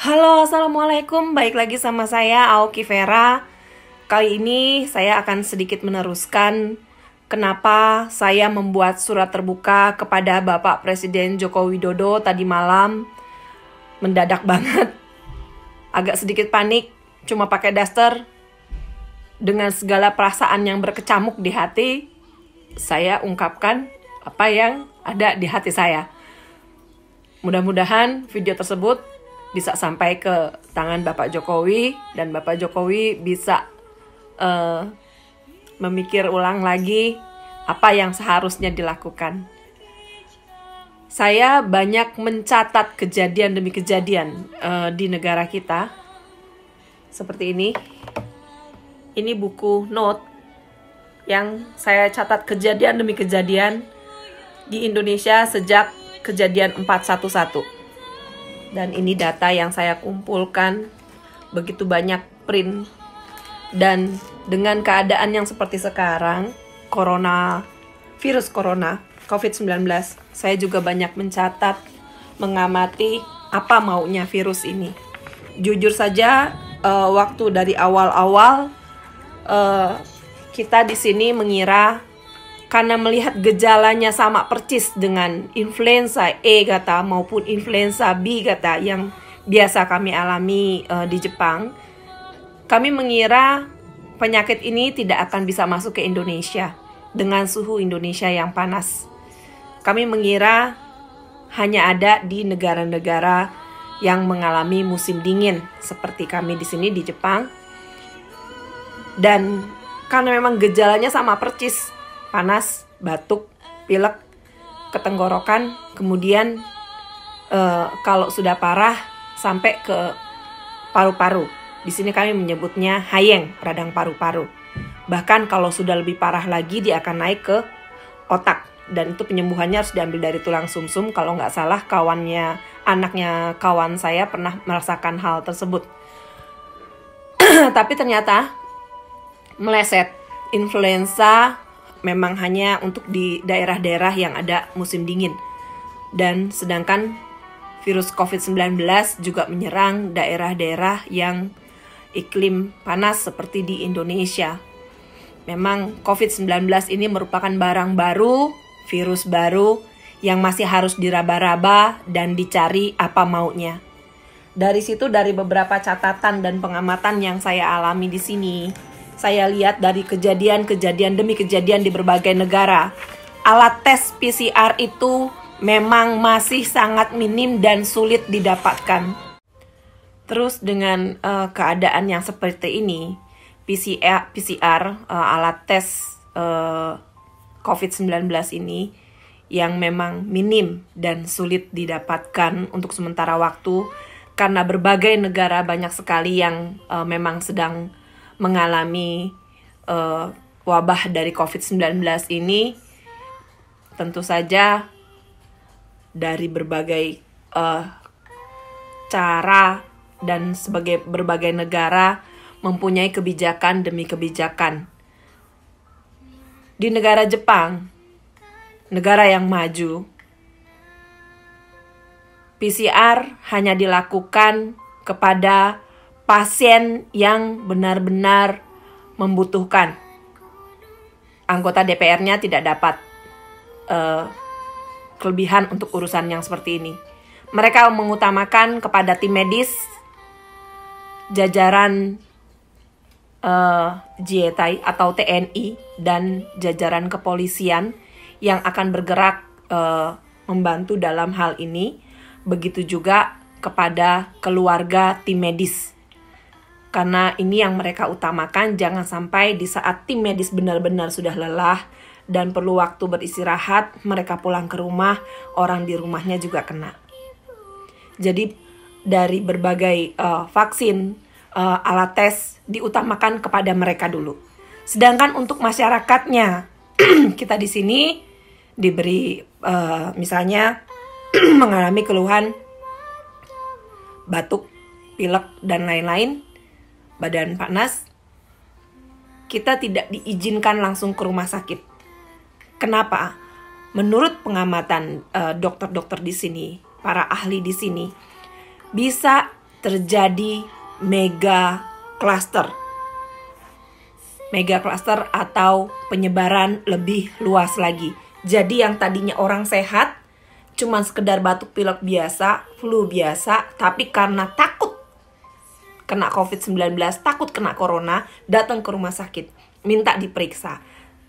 Halo, assalamualaikum. Baik lagi sama saya, Aoki Vera. Kali ini saya akan sedikit meneruskan kenapa saya membuat surat terbuka kepada Bapak Presiden Joko Widodo tadi malam. Mendadak banget, agak sedikit panik, cuma pakai daster. Dengan segala perasaan yang berkecamuk di hati, saya ungkapkan apa yang ada di hati saya. Mudah-mudahan video tersebut bisa sampai ke tangan Bapak Jokowi dan Bapak Jokowi bisa memikir ulang lagi apa yang seharusnya dilakukan. Saya banyak mencatat kejadian demi kejadian di negara kita. Seperti ini. Ini buku note yang saya catat kejadian demi kejadian di Indonesia sejak kejadian 411. Dan ini data yang saya kumpulkan, begitu banyak print. Dan dengan keadaan yang seperti sekarang, virus corona, COVID-19, saya juga banyak mencatat, mengamati apa maunya virus ini. Jujur saja, waktu dari awal-awal, kita di sini mengira karena melihat gejalanya sama persis dengan influenza E kata maupun influenza B kata yang biasa kami alami di Jepang, kami mengira penyakit ini tidak akan bisa masuk ke Indonesia dengan suhu Indonesia yang panas. Kami mengira hanya ada di negara-negara yang mengalami musim dingin seperti kami di sini di Jepang. Dan karena memang gejalanya sama persis, panas, batuk, pilek, ketenggorokan, kemudian kalau sudah parah sampai ke paru-paru. Di sini kami menyebutnya hayeng, radang paru-paru. Bahkan kalau sudah lebih parah lagi dia akan naik ke otak. Dan itu penyembuhannya harus diambil dari tulang sumsum. Kalau nggak salah anaknya kawan saya pernah merasakan hal tersebut. Tapi ternyata meleset. Influenza memang hanya untuk di daerah-daerah yang ada musim dingin. Dan sedangkan virus COVID-19 juga menyerang daerah-daerah yang iklim panas seperti di Indonesia. Memang COVID-19 ini merupakan barang baru, virus baru yang masih harus diraba-raba dan dicari apa maunya. Dari situ, dari beberapa catatan dan pengamatan yang saya alami di sini, saya lihat dari kejadian-kejadian demi kejadian di berbagai negara, alat tes PCR itu memang masih sangat minim dan sulit didapatkan. Terus dengan keadaan yang seperti ini, PCR alat tes COVID-19 ini yang memang minim dan sulit didapatkan untuk sementara waktu, karena berbagai negara banyak sekali yang memang sedang mengalami wabah dari COVID-19 ini. Tentu saja dari berbagai cara dan sebagai berbagai negara mempunyai kebijakan demi kebijakan. Di negara Jepang, negara yang maju, PCR hanya dilakukan kepada pasien yang benar-benar membutuhkan. Anggota DPR-nya tidak dapat kelebihan untuk urusan yang seperti ini. Mereka mengutamakan kepada tim medis, jajaran JTI atau TNI, dan jajaran kepolisian yang akan bergerak membantu dalam hal ini. Begitu juga kepada keluarga tim medis. Karena ini yang mereka utamakan, jangan sampai di saat tim medis benar-benar sudah lelah dan perlu waktu beristirahat, mereka pulang ke rumah, orang di rumahnya juga kena. Jadi dari berbagai vaksin, alat tes diutamakan kepada mereka dulu. Sedangkan untuk masyarakatnya, kita di sini diberi misalnya mengalami keluhan batuk, pilek, dan lain-lain, badan panas, kita tidak diizinkan langsung ke rumah sakit. Kenapa? Menurut pengamatan dokter-dokter di sini, para ahli di sini, bisa terjadi mega cluster. Mega cluster atau penyebaran lebih luas lagi. Jadi yang tadinya orang sehat, cuman sekedar batuk pilek biasa, flu biasa, tapi karena takut kena COVID-19, takut kena corona, datang ke rumah sakit, minta diperiksa.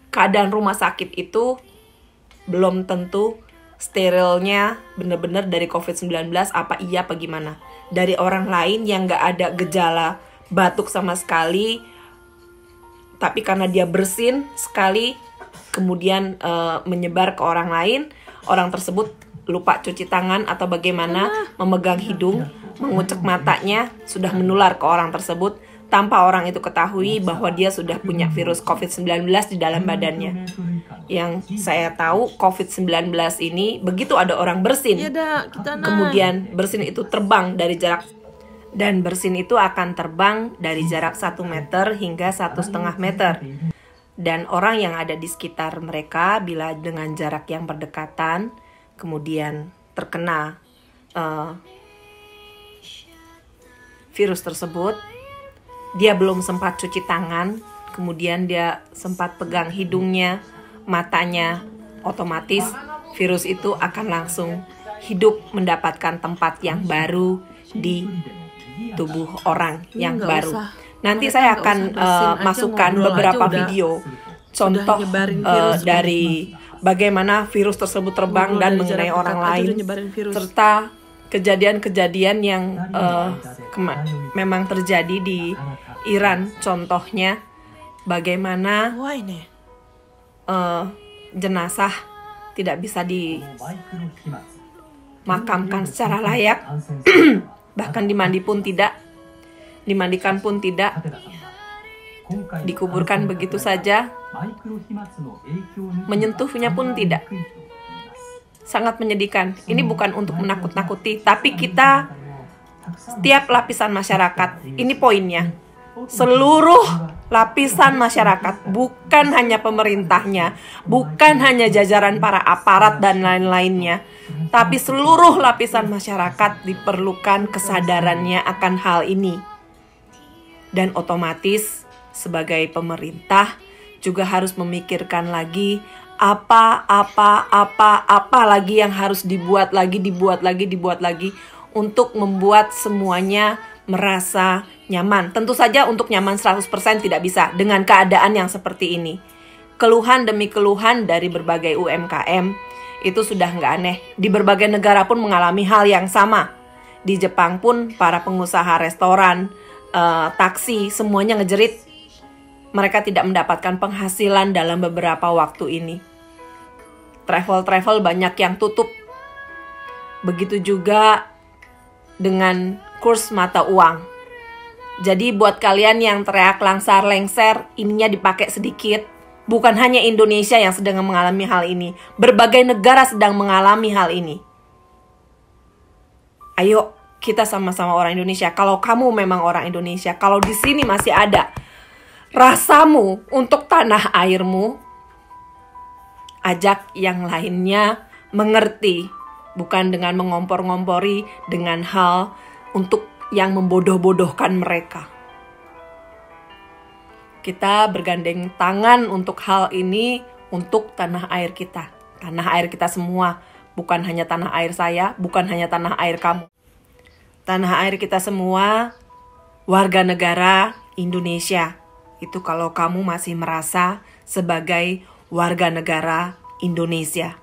Keadaan rumah sakit itu belum tentu sterilnya benar-benar dari COVID-19, apa iya apa gimana. Dari orang lain yang gak ada gejala batuk sama sekali, tapi karena dia bersin sekali, kemudian menyebar ke orang lain, orang tersebut lupa cuci tangan atau bagaimana, memegang hidung, mengucek matanya, sudah menular ke orang tersebut tanpa orang itu ketahui bahwa dia sudah punya virus COVID-19 di dalam badannya. Yang saya tahu COVID-19 ini begitu ada orang bersin, kemudian bersin itu terbang dari jarak, dan bersin itu akan terbang dari jarak 1 meter hingga 1,5 meter. Dan orang yang ada di sekitar mereka bila dengan jarak yang berdekatan kemudian terkena virus tersebut, dia belum sempat cuci tangan, kemudian dia sempat pegang hidungnya, matanya, otomatis virus itu akan langsung hidup mendapatkan tempat yang baru di tubuh orang yang baru. Nanti saya akan masukkan beberapa video contoh dari bagaimana virus tersebut terbang dan mengenai orang lain, serta kejadian-kejadian yang memang terjadi di Iran. Contohnya bagaimana jenazah tidak bisa dimakamkan secara layak, bahkan dimandikan pun tidak, dikuburkan begitu saja, menyentuhnya pun tidak. Sangat menyedihkan. Ini bukan untuk menakut-nakuti, tapi kita, setiap lapisan masyarakat, ini poinnya, seluruh lapisan masyarakat, bukan hanya pemerintahnya, bukan hanya jajaran para aparat dan lain-lainnya, tapi seluruh lapisan masyarakat diperlukan kesadarannya akan hal ini. Dan otomatis sebagai pemerintah juga harus memikirkan lagi apa lagi yang harus dibuat lagi untuk membuat semuanya merasa nyaman. Tentu saja untuk nyaman 100% tidak bisa dengan keadaan yang seperti ini. Keluhan demi keluhan dari berbagai UMKM itu sudah nggak aneh. Di berbagai negara pun mengalami hal yang sama. Di Jepang pun para pengusaha restoran, taksi, semuanya ngejerit. Mereka tidak mendapatkan penghasilan dalam beberapa waktu ini. Travel banyak yang tutup. Begitu juga dengan kurs mata uang. Jadi buat kalian yang teriak langsar-lengser, ininya dipakai sedikit. Bukan hanya Indonesia yang sedang mengalami hal ini. Berbagai negara sedang mengalami hal ini. Ayo, kita sama-sama orang Indonesia. Kalau kamu memang orang Indonesia, kalau di sini masih ada rasamu untuk tanah airmu, ajak yang lainnya mengerti. Bukan dengan mengompor-ngompori dengan hal untuk yang membodoh-bodohkan mereka. Kita bergandeng tangan untuk hal ini, untuk tanah air kita. Tanah air kita semua, bukan hanya tanah air saya, bukan hanya tanah air kamu. Tanah air kita semua, warga negara Indonesia. Itu kalau kamu masih merasa sebagai warga negara Indonesia.